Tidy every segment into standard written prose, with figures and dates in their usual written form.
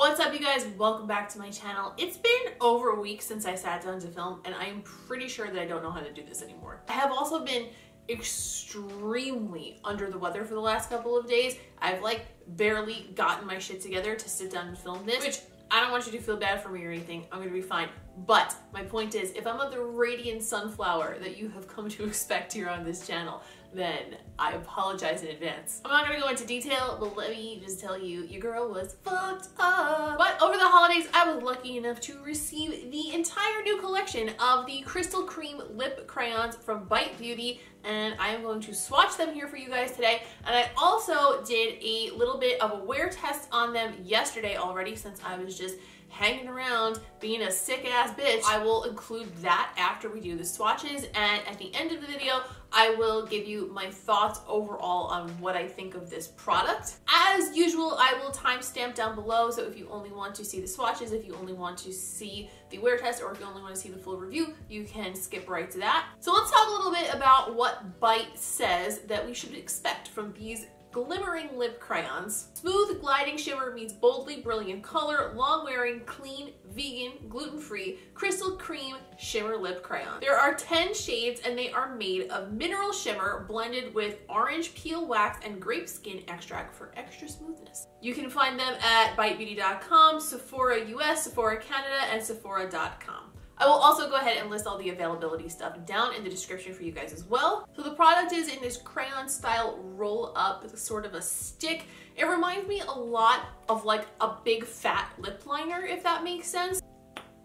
What's up, you guys? Welcome back to my channel. It's been over a week since I sat down to film, and I am pretty sure that I don't know how to do this anymore. I have also been extremely under the weather for the last couple of days. I've like barely gotten my shit together to sit down and film this, which I don't want you to feel bad for me or anything. I'm gonna be fine. But my point is, if I'm the radiant sunflower that you have come to expect here on this channel, then I apologize in advance. I'm not gonna go into detail, but let me just tell you, your girl was fucked up. But over the holidays, I was lucky enough to receive the entire new collection of the Crystal Cream Lip Crayons from Bite Beauty, and I am going to swatch them here for you guys today. And I also did a little bit of a wear test on them yesterday already, since I was just hanging around being a sick ass bitch. I will include that after we do the swatches, and at the end of the video I will give you my thoughts overall on what I think of this product. As usual, I will timestamp down below, so if you only want to see the swatches, if you only want to see the wear test, or if you only want to see the full review, you can skip right to that. So let's talk a little bit about what Bite says that we should expect from these glimmering lip crayons. Smooth gliding shimmer meets boldly brilliant color, long-wearing, clean, vegan, gluten-free, crystal cream shimmer lip crayon. There are 10 shades, and they are made of mineral shimmer blended with orange peel wax and grape skin extract for extra smoothness. You can find them at bitebeauty.com, Sephora US, Sephora Canada, and Sephora.com. I will also go ahead and list all the availability stuff down in the description for you guys as well. So the product is in this crayon style roll up with sort of a stick. It reminds me a lot of like a big fat lip liner, if that makes sense.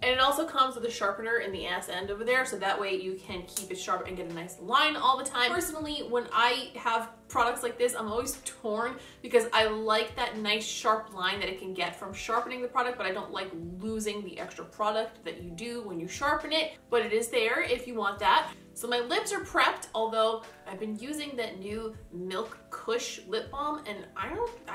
And it also comes with a sharpener in the ass end over there, so that way you can keep it sharp and get a nice line all the time. Personally, when I have products like this, I'm always torn because I like that nice sharp line that it can get from sharpening the product, but I don't like losing the extra product that you do when you sharpen it, but it is there if you want that. So my lips are prepped, although I've been using that new Milk Kush lip balm, and I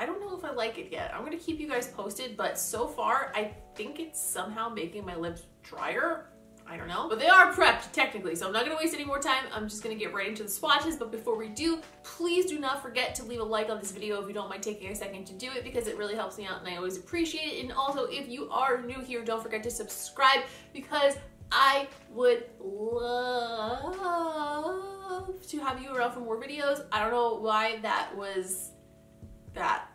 don't know if I like it yet. I'm gonna keep you guys posted, but so far I think it's somehow making my lips drier. I don't know, but they are prepped technically, so I'm not gonna waste any more time. I'm just gonna get right into the swatches, but before we do, please do not forget to leave a like on this video if you don't mind taking a second to do it, because it really helps me out and I always appreciate it. And also, if you are new here, don't forget to subscribe, because I would love to have you around for more videos. I don't know why that was that.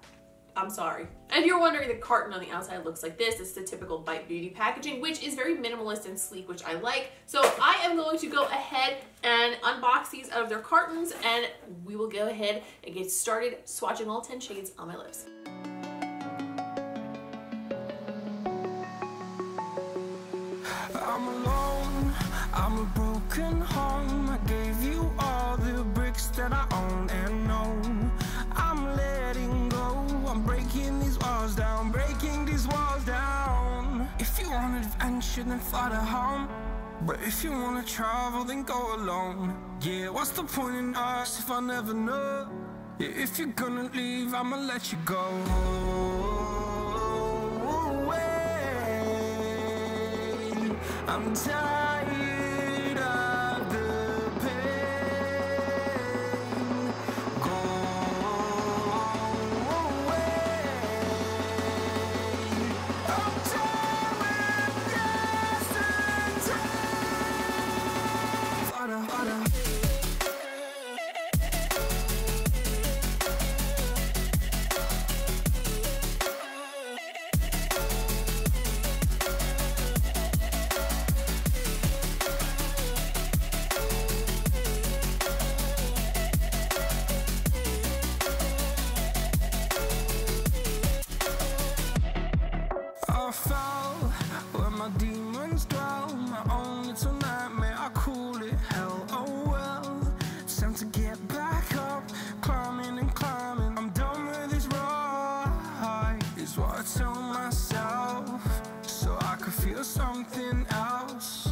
I'm sorry. And if you're wondering, the carton on the outside looks like this. It's the typical Bite Beauty packaging, which is very minimalist and sleek, which I like. So I am going to go ahead and unbox these out of their cartons, and we will go ahead and get started swatching all 10 shades on my lips. I'm alone, I'm a broken home. I gave you all the bricks that I own and know. I'm letting go, I'm breaking these walls down, breaking these walls down. If you want adventure, then fly to home. But if you wanna travel, then go alone. Yeah, what's the point in us if I never know? Yeah, if you're gonna leave, I'ma let you go. I'm tired of the pain. Go away. I'm tired of yesterday. I fell where my demons dwell, my own little nightmare, I call it hell. Oh well, it's time to get back up, climbing and climbing. I'm done with this ride, is what I tell myself, so I could feel something else.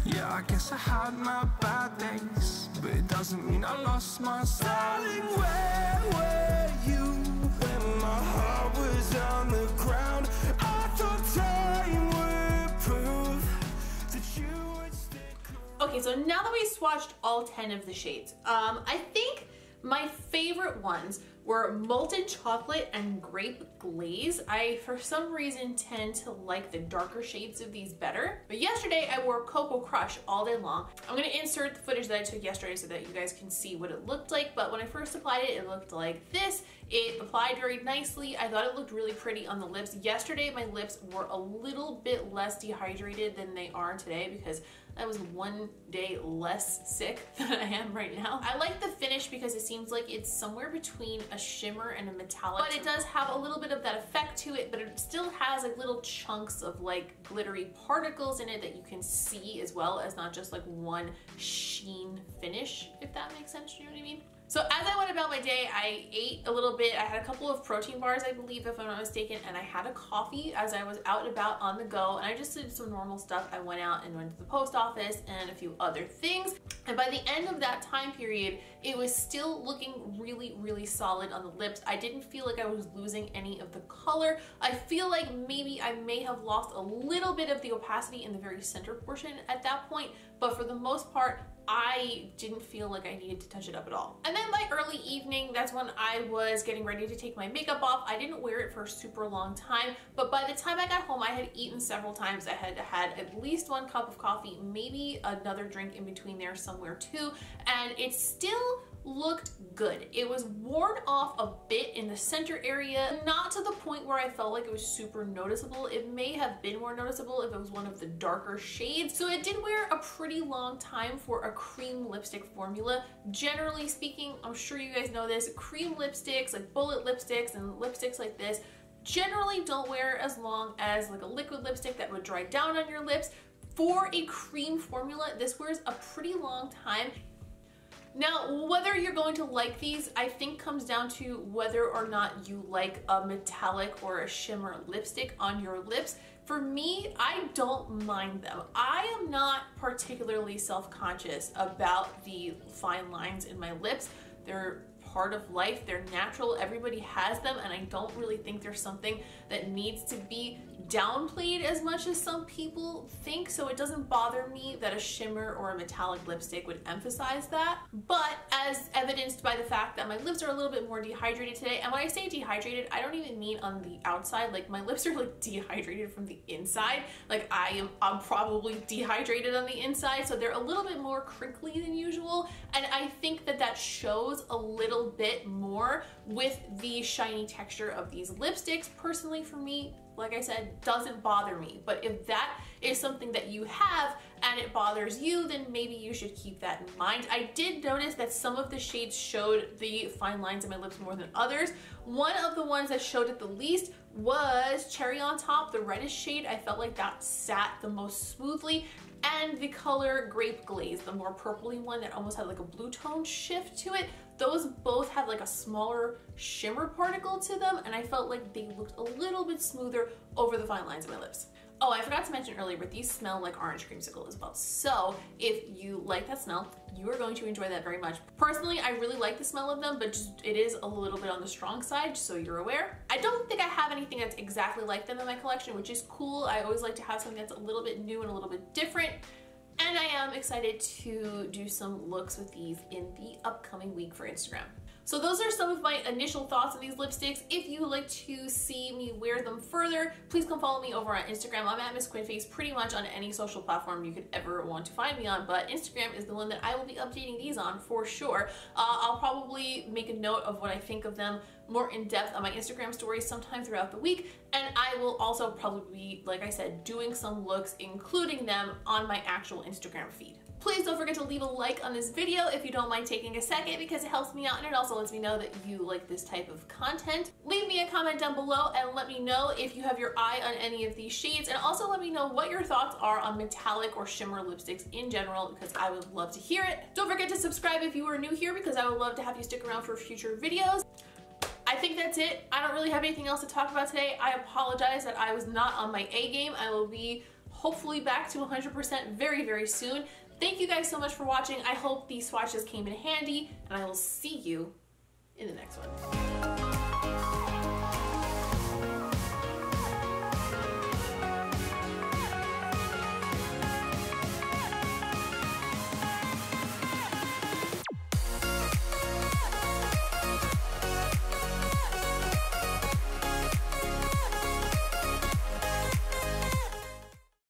Yeah, I guess I had my bad days, but it doesn't mean I lost my style. Darling, where were you when my heart was on the ground? I thought time would prove that you would stick around. Okay, so now that we swatched all 10 of the shades, I think my favorite ones were Molten Chocolate and Grape Glaze. I, for some reason, tend to like the darker shades of these better. But yesterday I wore Cocoa Crush all day long. I'm gonna insert the footage that I took yesterday so that you guys can see what it looked like. But when I first applied it, it looked like this. It applied very nicely. I thought it looked really pretty on the lips. Yesterday, my lips were a little bit less dehydrated than they are today because I was one day less sick than I am right now. I like the finish because it seems like it's somewhere between a shimmer and a metallic, but it does have a little bit of that effect to it, but it still has like little chunks of like glittery particles in it that you can see, as well as not just like one sheen finish, if that makes sense, you know what I mean? So as I went about my day, I ate a little bit. I had a couple of protein bars, I believe, if I'm not mistaken, and I had a coffee as I was out and about on the go, and I just did some normal stuff. I went out and went to the post office and a few other things. And by the end of that time period, it was still looking really, really solid on the lips. I didn't feel like I was losing any of the color. I feel like maybe I may have lost a little bit of the opacity in the very center portion at that point, but for the most part, I didn't feel like I needed to touch it up at all. And then by early evening, that's when I was getting ready to take my makeup off. I didn't wear it for a super long time, but by the time I got home, I had eaten several times. I had had at least 1 cup of coffee, maybe another drink in between there somewhere too, and it still looked good. It was worn off a bit in the center area, not to the point where I felt like it was super noticeable. It may have been more noticeable if it was one of the darker shades. So it did wear a pretty long time for a cream lipstick formula. Generally speaking, I'm sure you guys know this, cream lipsticks, like bullet lipsticks and lipsticks like this, generally don't wear as long as like a liquid lipstick that would dry down on your lips. For a cream formula, this wears a pretty long time. Now, whether you're going to like these, I think comes down to whether or not you like a metallic or a shimmer lipstick on your lips. For me, I don't mind them. I am not particularly self-conscious about the fine lines in my lips. They're part of life, they're natural, everybody has them, and I don't really think there's something that needs to be downplayed as much as some people think, so it doesn't bother me that a shimmer or a metallic lipstick would emphasize that. But as evidenced by the fact that my lips are a little bit more dehydrated today, and when I say dehydrated, I don't even mean on the outside, like my lips are like dehydrated from the inside. Like I'm probably dehydrated on the inside, so they're a little bit more crinkly than usual, and I think that that shows a little bit more with the shiny texture of these lipsticks. Personally, for me, like I said, doesn't bother me. But if that is something that you have and it bothers you, then maybe you should keep that in mind. I did notice that some of the shades showed the fine lines in my lips more than others. One of the ones that showed it the least was Cherry on Top, the reddish shade. I felt like that sat the most smoothly. And the color Grape Glaze, the more purpley one that almost had like a blue tone shift to it. Those both have like a smaller shimmer particle to them, and I felt like they looked a little bit smoother over the fine lines of my lips. Oh, I forgot to mention earlier, but these smell like orange creamsicle as well. So if you like that smell, you are going to enjoy that very much. Personally, I really like the smell of them, but just, it is a little bit on the strong side, so you're aware. I don't think I have anything that's exactly like them in my collection, which is cool. I always like to have something that's a little bit new and a little bit different. And I am excited to do some looks with these in the upcoming week for Instagram. So those are some of my initial thoughts on these lipsticks. If you would like to see me wear them further, please come follow me over on Instagram. I'm at Miss Quinface pretty much on any social platform you could ever want to find me on, but Instagram is the one that I will be updating these on for sure. I'll probably make a note of what I think of them more in depth on my Instagram stories sometime throughout the week, and I will also probably be, like I said, doing some looks, including them on my actual Instagram feed. Please don't forget to leave a like on this video if you don't mind taking a second, because it helps me out and it also lets me know that you like this type of content. Leave me a comment down below and let me know if you have your eye on any of these shades, and also let me know what your thoughts are on metallic or shimmer lipsticks in general, because I would love to hear it. Don't forget to subscribe if you are new here, because I would love to have you stick around for future videos. I think that's it. I don't really have anything else to talk about today. I apologize that I was not on my A game. I will be hopefully back to 100% very, very soon. Thank you guys so much for watching. I hope these swatches came in handy, and I will see you in the next one.